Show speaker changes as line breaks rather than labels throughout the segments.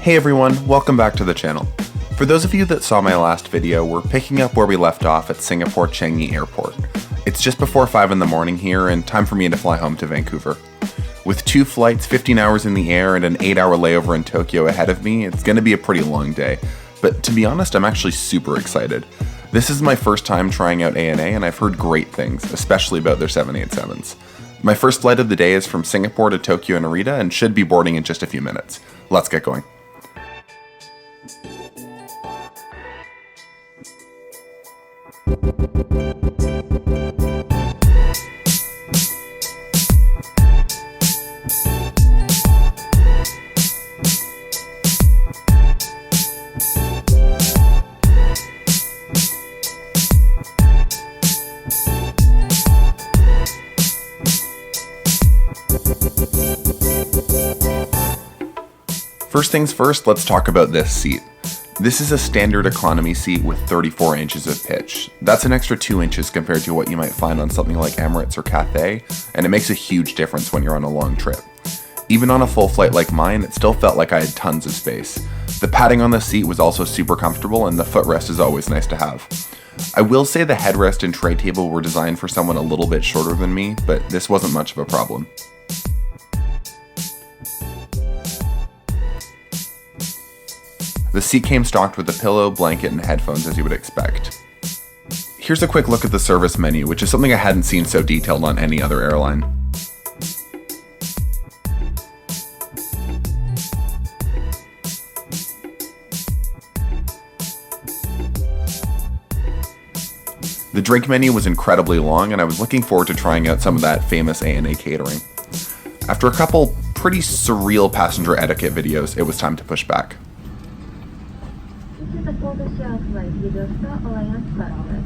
Hey everyone, welcome back to the channel. For those of you that saw my last video, we're picking up where we left off at Singapore Changi Airport. It's just before 5 in the morning here and time for me to fly home to Vancouver. With 2 flights, 15 hours in the air, and an 8-hour layover in Tokyo ahead of me, it's going to be a pretty long day. But to be honest, I'm actually super excited. This is my first time trying out ANA and I've heard great things, especially about their 787s. My first flight of the day is from Singapore to Tokyo Narita and should be boarding in just a few minutes. Let's get going. First things first, let's talk about this seat. This is a standard economy seat with 34 inches of pitch. That's an extra 2 inches compared to what you might find on something like Emirates or Cathay, and it makes a huge difference when you're on a long trip. Even on a full flight like mine, it still felt like I had tons of space. The padding on the seat was also super comfortable, and the footrest is always nice to have. I will say the headrest and tray table were designed for someone a little bit shorter than me, but this wasn't much of a problem. The seat came stocked with a pillow, blanket, and headphones as you would expect. Here's a quick look at the service menu, which is something I hadn't seen so detailed on any other airline. The drink menu was incredibly long, and I was looking forward to trying out some of that famous ANA catering. After a couple pretty surreal passenger etiquette videos, it was time to push back.
This is a photo shelf flight with your Star Alliance password.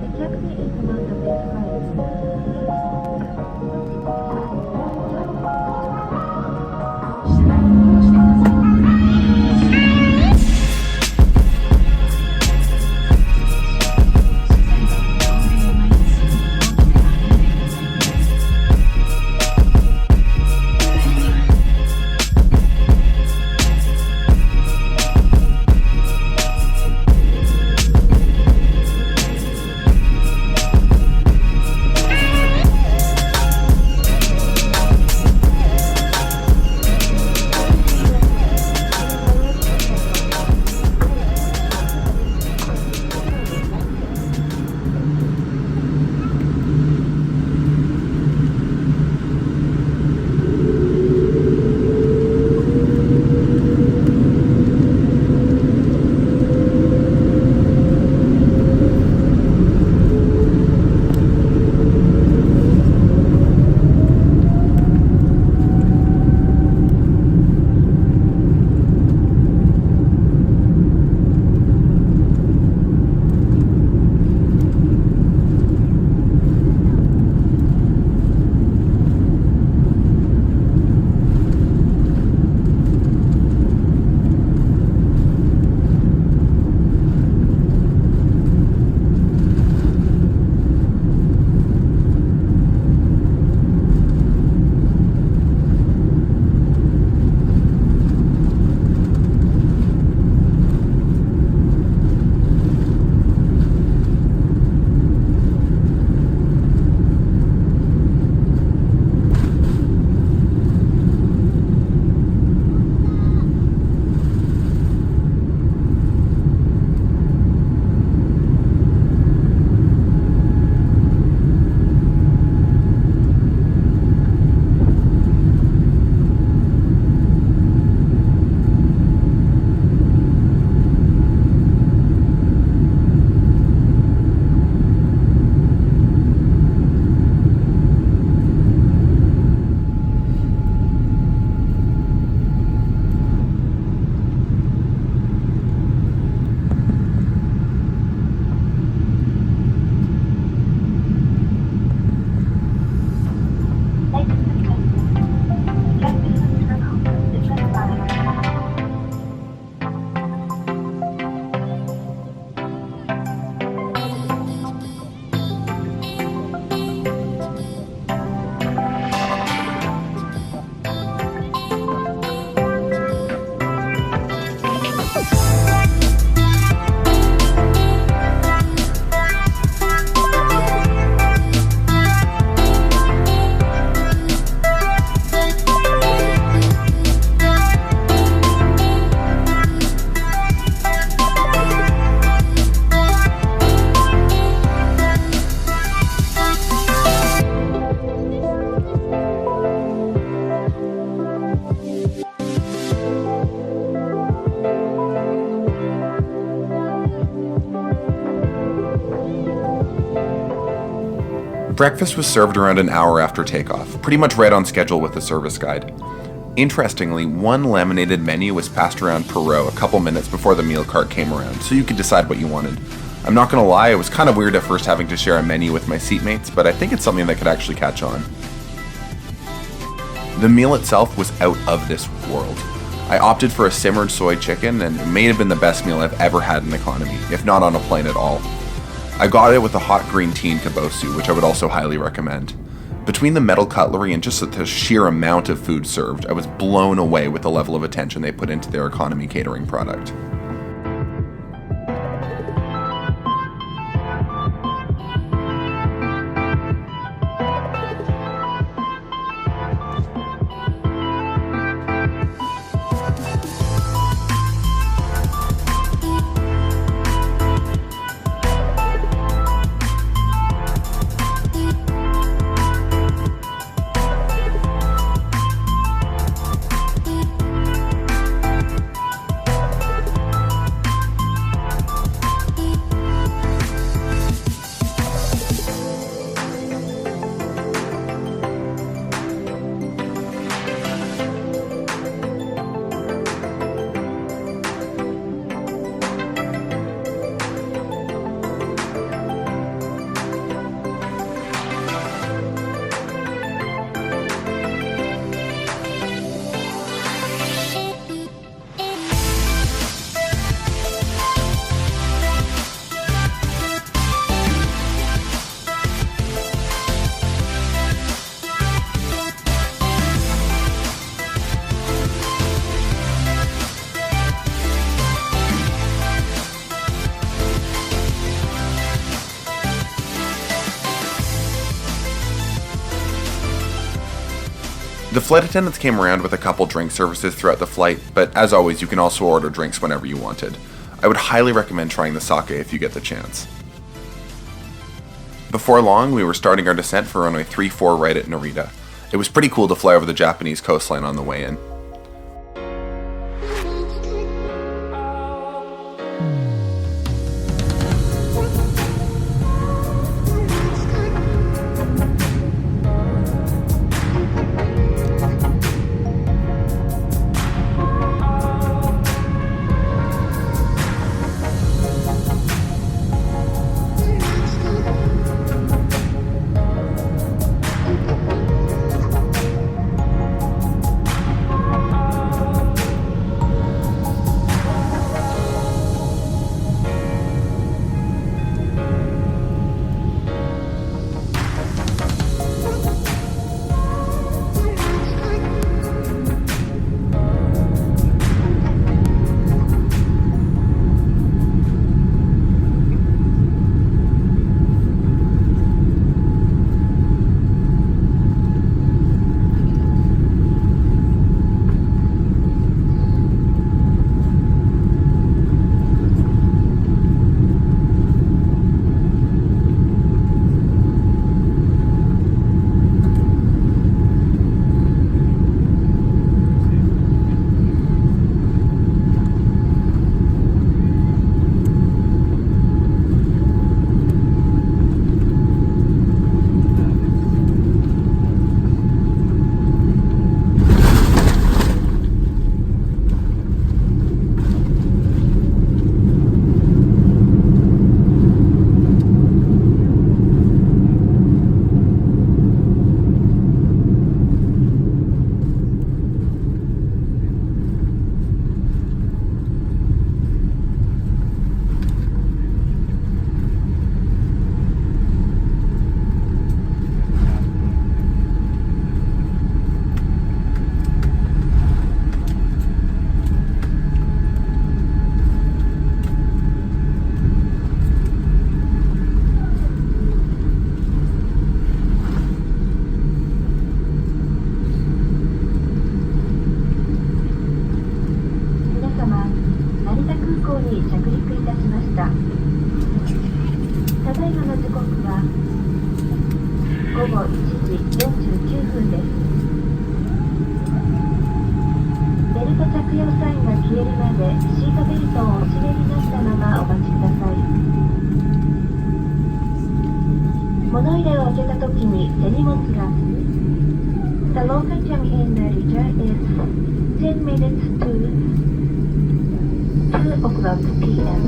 Exactly 8 months of this
Breakfast was served around an hour after takeoff, pretty much right on schedule with the service guide. Interestingly, one laminated menu was passed around per row a couple minutes before the meal cart came around, so you could decide what you wanted. I'm not gonna lie, it was kind of weird at first having to share a menu with my seatmates, but I think it's something that could actually catch on. The meal itself was out of this world. I opted for a simmered soy chicken, and it may have been the best meal I've ever had in economy, if not on a plane at all. I got it with a hot green tea and kabosu, which I would also highly recommend. Between the metal cutlery and just the sheer amount of food served, I was blown away with the level of attention they put into their economy catering product. The flight attendants came around with a couple drink services throughout the flight, but as always, you can also order drinks whenever you wanted. I would highly recommend trying the sake if you get the chance. Before long, we were starting our descent for runway 34 right at Narita. It was pretty cool to fly over the Japanese coastline on the way in.
物入れを開けたときに手荷物が The local time in Narita is 10 minutes to 2 o'clock p.m.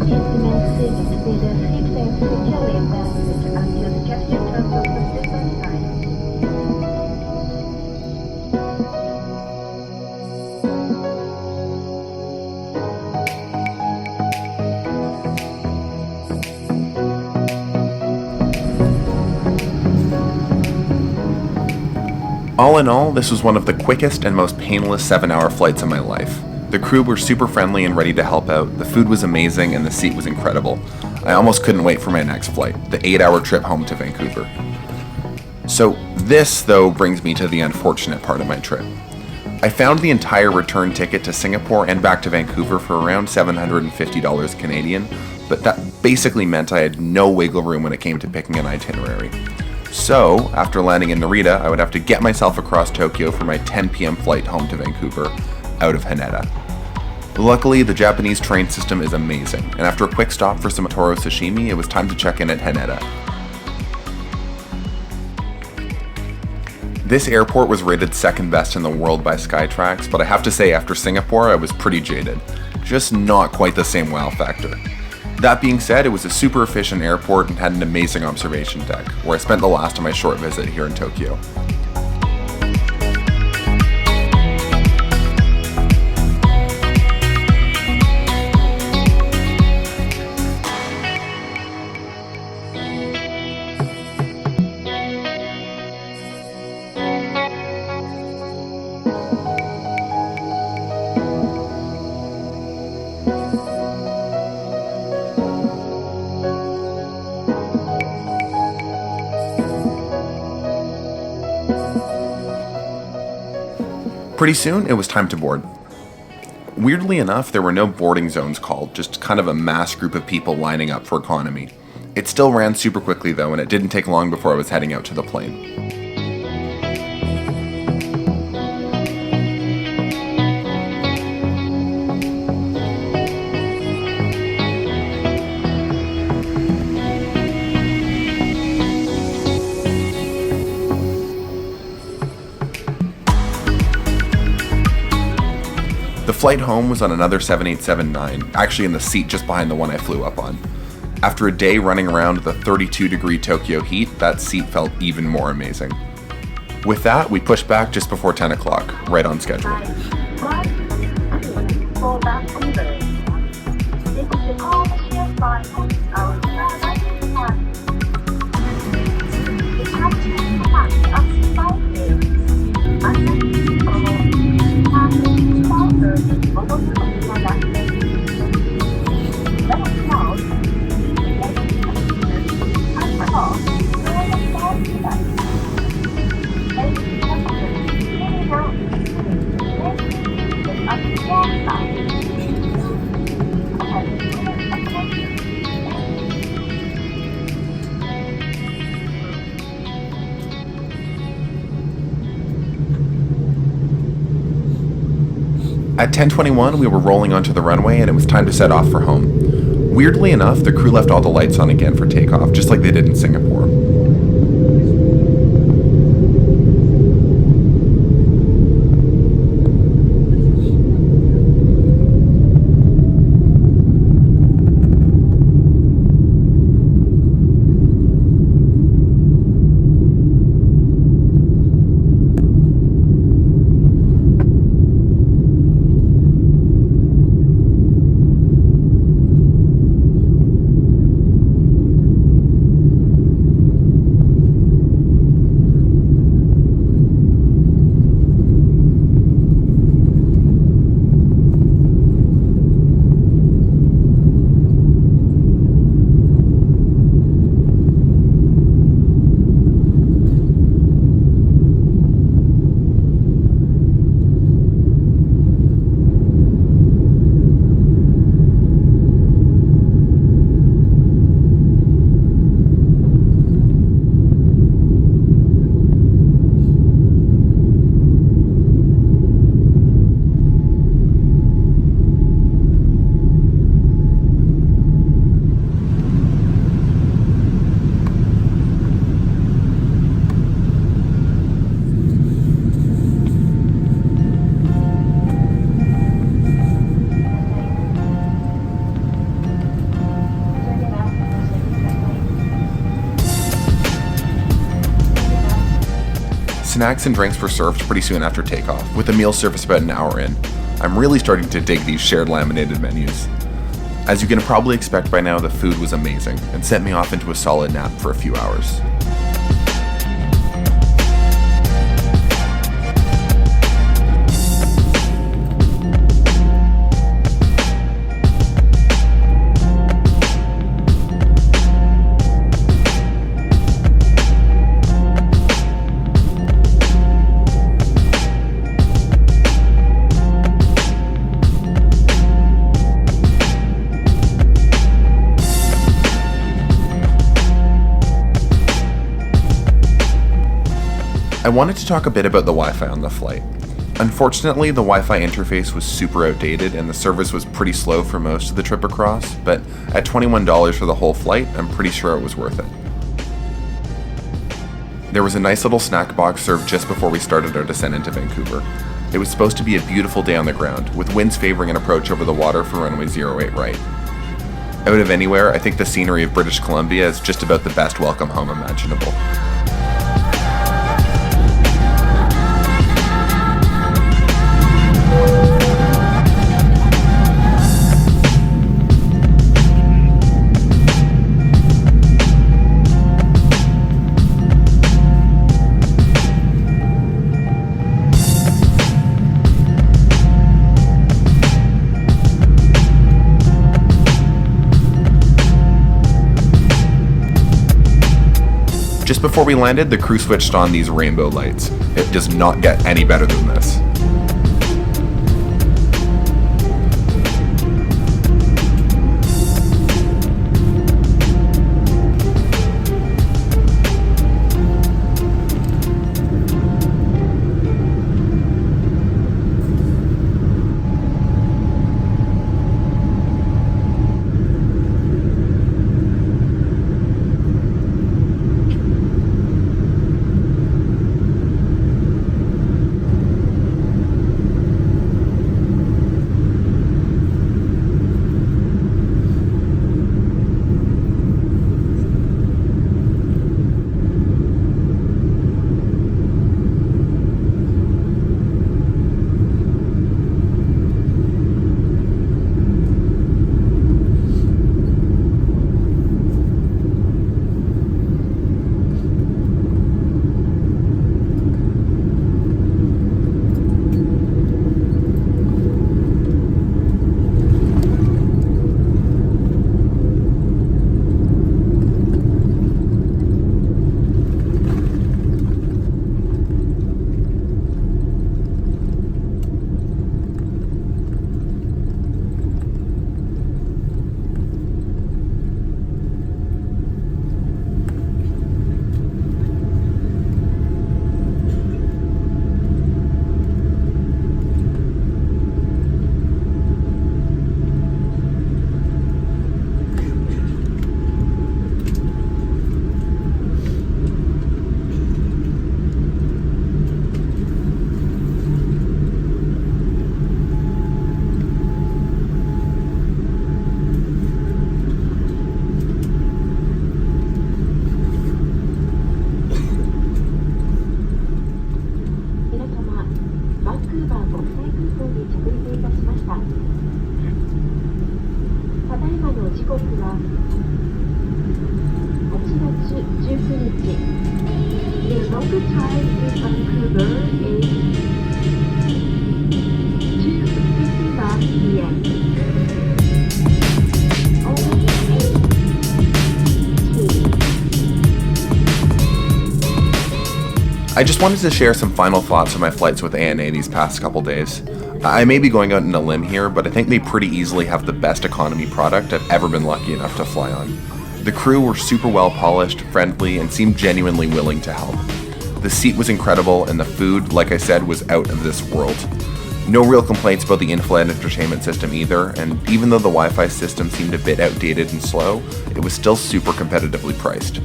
Please remain seated with the seatbelt securely fastened until the captain turns off the seatbelt sign.
All in all, this was one of the quickest and most painless 7-hour flights of my life. The crew were super friendly and ready to help out, the food was amazing, and the seat was incredible. I almost couldn't wait for my next flight, the 8-hour trip home to Vancouver. So this, though, brings me to the unfortunate part of my trip. I found the entire return ticket to Singapore and back to Vancouver for around $750 Canadian, but that basically meant I had no wiggle room when it came to picking an itinerary. So, after landing in Narita, I would have to get myself across Tokyo for my 10 p.m. flight home to Vancouver, out of Haneda. Luckily, the Japanese train system is amazing, and after a quick stop for some toro sashimi, it was time to check in at Haneda. This airport was rated second best in the world by Skytrax, but I have to say after Singapore, I was pretty jaded. Just not quite the same wow factor. That being said, it was a super efficient airport and had an amazing observation deck, where I spent the last of my short visit here in Tokyo. Pretty soon, it was time to board. Weirdly enough, there were no boarding zones called, just kind of a mass group of people lining up for economy. It still ran super quickly though, and it didn't take long before I was heading out to the plane. The flight home was on another 7879, actually in the seat just behind the one I flew up on. After a day running around the 32-degree Tokyo heat, that seat felt even more amazing. With that, we pushed back just before 10 o'clock, right on schedule.
For Vancouver. This is the commercial flight of The captain commands us 5 days.
At 10:21, we were rolling onto the runway and it was time to set off for home. Weirdly enough, the crew left all the lights on again for takeoff, just like they did in Singapore. Snacks and drinks were served pretty soon after takeoff, with the meal service about an hour in. I'm really starting to dig these shared laminated menus. As you can probably expect by now, the food was amazing and sent me off into a solid nap for a few hours. I wanted to talk a bit about the Wi-Fi on the flight. Unfortunately, the Wi-Fi interface was super outdated and the service was pretty slow for most of the trip across, but at $21 for the whole flight, I'm pretty sure it was worth it. There was a nice little snack box served just before we started our descent into Vancouver. It was supposed to be a beautiful day on the ground, with winds favoring an approach over the water for runway 08 right. Out of anywhere, I think the scenery of British Columbia is just about the best welcome home imaginable. Just before we landed, the crew switched on these rainbow lights. It does not get any better than this. I just wanted to share some final thoughts on my flights with ANA these past couple days. I may be going out on a limb here, but I think they pretty easily have the best economy product I've ever been lucky enough to fly on. The crew were super well polished, friendly, and seemed genuinely willing to help. The seat was incredible, and the food, like I said, was out of this world. No real complaints about the in-flight entertainment system either, and even though the Wi-Fi system seemed a bit outdated and slow, it was still super competitively priced.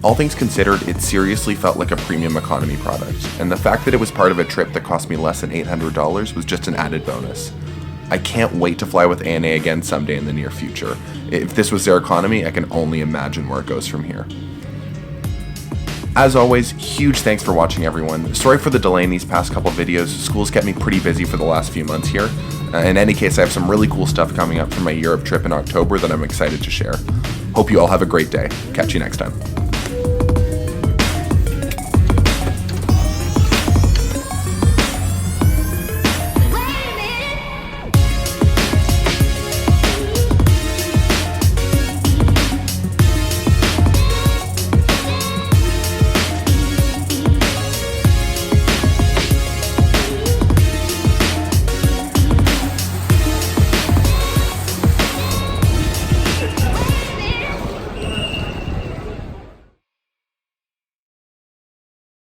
All things considered, it seriously felt like a premium economy product, and the fact that it was part of a trip that cost me less than $800 was just an added bonus. I can't wait to fly with ANA again someday in the near future. If this was their economy, I can only imagine where it goes from here. As always, huge thanks for watching, everyone. Sorry for the delay in these past couple videos. School's kept me pretty busy for the last few months here. In any case, I have some really cool stuff coming up for my Europe trip in October that I'm excited to share. Hope you all have a great day. Catch you next time.